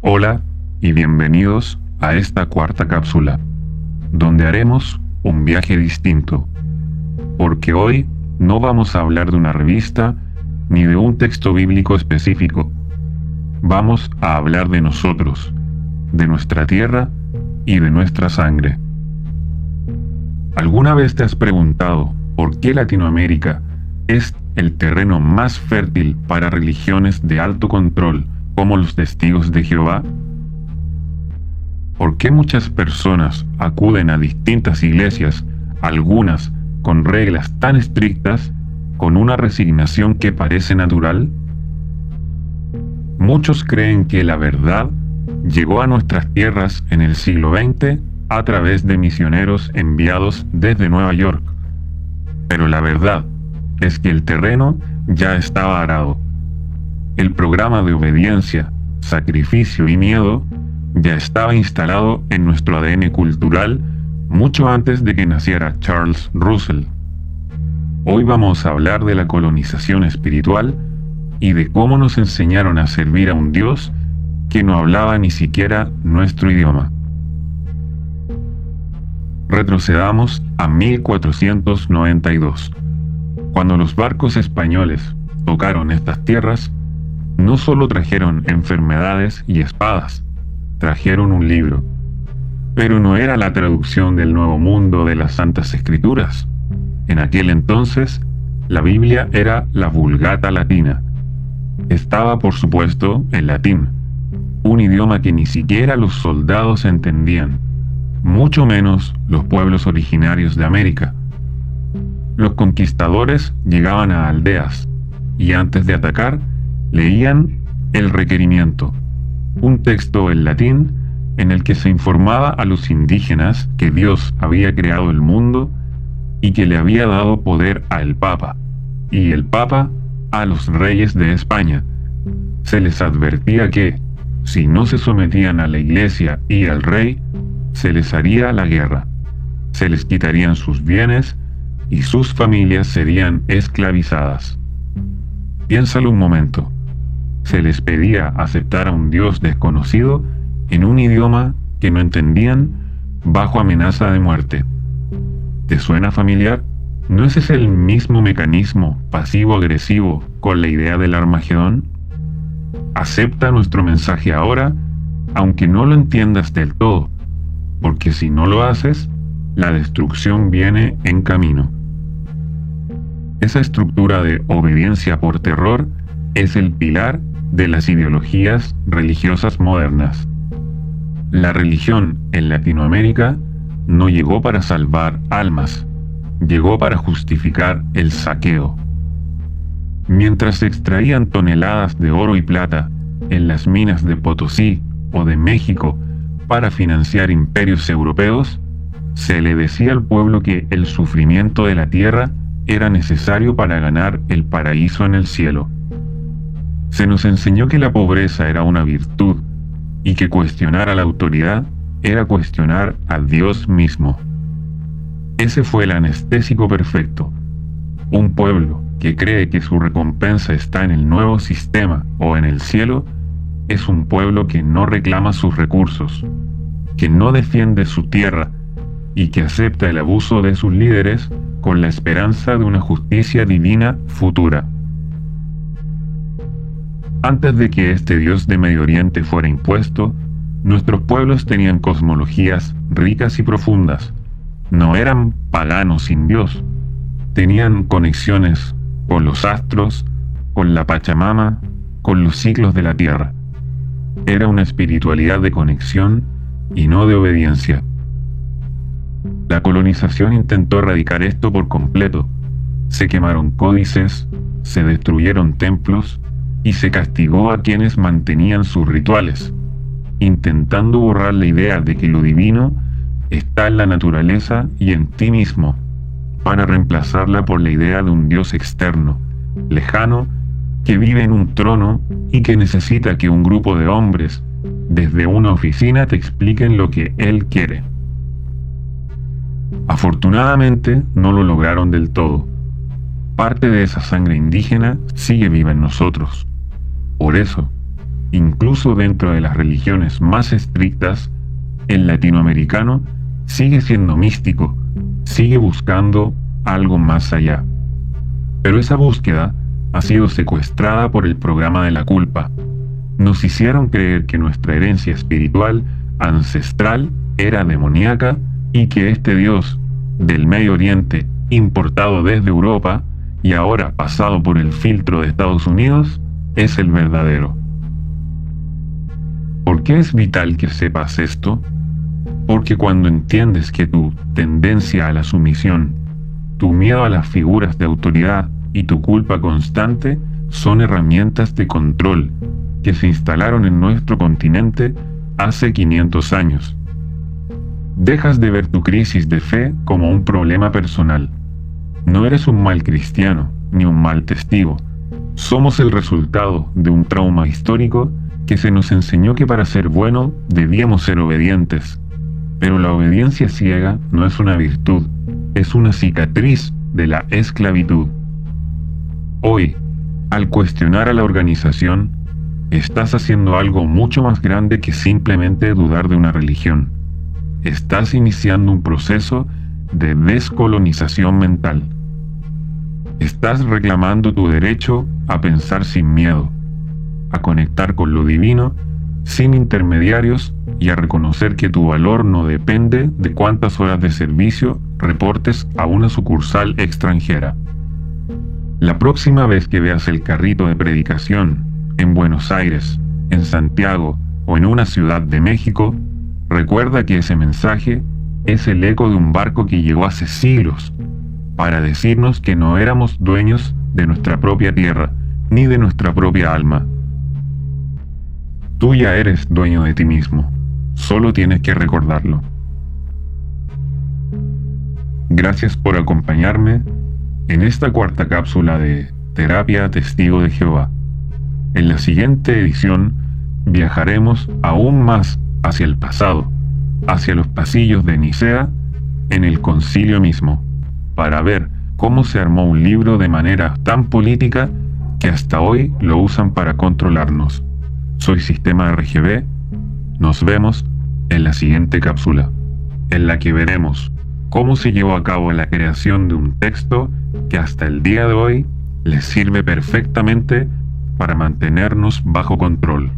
Hola y bienvenidos a esta cuarta cápsula, donde haremos un viaje distinto, porque hoy no vamos a hablar de una revista ni de un texto bíblico específico. Vamos a hablar de nosotros, de nuestra tierra y de nuestra sangre. ¿Alguna vez te has preguntado por qué Latinoamérica es el terreno más fértil para religiones de alto control como los Testigos de Jehová? ¿Por qué muchas personas acuden a distintas iglesias, algunas con reglas tan estrictas, con una resignación que parece natural? Muchos creen que la verdad llegó a nuestras tierras en el siglo XX a través de misioneros enviados desde Nueva York. Pero la verdad es que el terreno ya estaba arado. El programa de obediencia, sacrificio y miedo ya estaba instalado en nuestro ADN cultural mucho antes de que naciera Charles Russell. Hoy vamos a hablar de la colonización espiritual y de cómo nos enseñaron a servir a un Dios que no hablaba ni siquiera nuestro idioma. Retrocedamos a 1492. Cuando los barcos españoles tocaron estas tierras, no solo trajeron enfermedades y espadas, trajeron un libro. Pero no era la traducción del Nuevo Mundo de las Santas Escrituras. En aquel entonces, la Biblia era la Vulgata latina. Estaba, por supuesto, en latín, un idioma que ni siquiera los soldados entendían, mucho menos los pueblos originarios de América. Los conquistadores llegaban a aldeas y antes de atacar, leían el requerimiento, un texto en latín en el que se informaba a los indígenas que Dios había creado el mundo y que le había dado poder al Papa, y el Papa a los reyes de España. Se les advertía que, si no se sometían a la Iglesia y al rey, se les haría la guerra, se les quitarían sus bienes y sus familias serían esclavizadas. Piénsalo un momento. Se les pedía aceptar a un Dios desconocido en un idioma que no entendían bajo amenaza de muerte. ¿Te suena familiar? ¿No es ese el mismo mecanismo pasivo-agresivo con la idea del Armagedón? Acepta nuestro mensaje ahora, aunque no lo entiendas del todo, porque si no lo haces, la destrucción viene en camino. Esa estructura de obediencia por terror es el pilar de las ideologías religiosas modernas. La religión en Latinoamérica no llegó para salvar almas, llegó para justificar el saqueo. Mientras se extraían toneladas de oro y plata en las minas de Potosí o de México para financiar imperios europeos, se le decía al pueblo que el sufrimiento de la tierra era necesario para ganar el paraíso en el cielo. Se nos enseñó que la pobreza era una virtud y que cuestionar a la autoridad era cuestionar a Dios mismo. Ese fue el anestésico perfecto. Un pueblo que cree que su recompensa está en el nuevo sistema o en el cielo es un pueblo que no reclama sus recursos, que no defiende su tierra y que acepta el abuso de sus líderes con la esperanza de una justicia divina futura. Antes de que este Dios de Medio Oriente fuera impuesto, nuestros pueblos tenían cosmologías ricas y profundas. No eran paganos sin Dios. Tenían conexiones con los astros, con la Pachamama, con los ciclos de la tierra. Era una espiritualidad de conexión y no de obediencia. La colonización intentó erradicar esto por completo. Se quemaron códices, se destruyeron templos y se castigó a quienes mantenían sus rituales, intentando borrar la idea de que lo divino está en la naturaleza y en ti mismo, para reemplazarla por la idea de un Dios externo, lejano, que vive en un trono y que necesita que un grupo de hombres desde una oficina te expliquen lo que Él quiere. Afortunadamente no lo lograron del todo. Parte de esa sangre indígena sigue viva en nosotros. Por eso, incluso dentro de las religiones más estrictas, el latinoamericano sigue siendo místico, sigue buscando algo más allá. Pero esa búsqueda ha sido secuestrada por el programa de la culpa. Nos hicieron creer que nuestra herencia espiritual ancestral era demoníaca y que este Dios del Medio Oriente, importado desde Europa y ahora pasado por el filtro de Estados Unidos, es el verdadero. ¿Por qué es vital que sepas esto? Porque cuando entiendes que tu tendencia a la sumisión, tu miedo a las figuras de autoridad y tu culpa constante son herramientas de control que se instalaron en nuestro continente hace 500 años. Dejas de ver tu crisis de fe como un problema personal. No eres un mal cristiano ni un mal testigo. Somos el resultado de un trauma histórico que se nos enseñó que para ser bueno debíamos ser obedientes. Pero la obediencia ciega no es una virtud, es una cicatriz de la esclavitud. Hoy, al cuestionar a la organización, estás haciendo algo mucho más grande que simplemente dudar de una religión. Estás iniciando un proceso de descolonización mental. Estás reclamando tu derecho a pensar sin miedo, a conectar con lo divino sin intermediarios y a reconocer que tu valor no depende de cuántas horas de servicio reportes a una sucursal extranjera. La próxima vez que veas el carrito de predicación en Buenos Aires, en Santiago o en una ciudad de México, recuerda que ese mensaje es el eco de un barco que llegó hace siglos para decirnos que no éramos dueños de nuestra propia tierra ni de nuestra propia alma. Tú ya eres dueño de ti mismo, solo tienes que recordarlo. Gracias por acompañarme en esta cuarta cápsula de Terapia Testigo de Jehová. En la siguiente edición viajaremos aún más hacia el pasado, hacia los pasillos de Nicea, en el concilio mismo, para ver cómo se armó un libro de manera tan política que hasta hoy lo usan para controlarnos. Soy Sistema RGB. Nos vemos en la siguiente cápsula, en la que veremos cómo se llevó a cabo la creación de un texto que hasta el día de hoy les sirve perfectamente para mantenernos bajo control.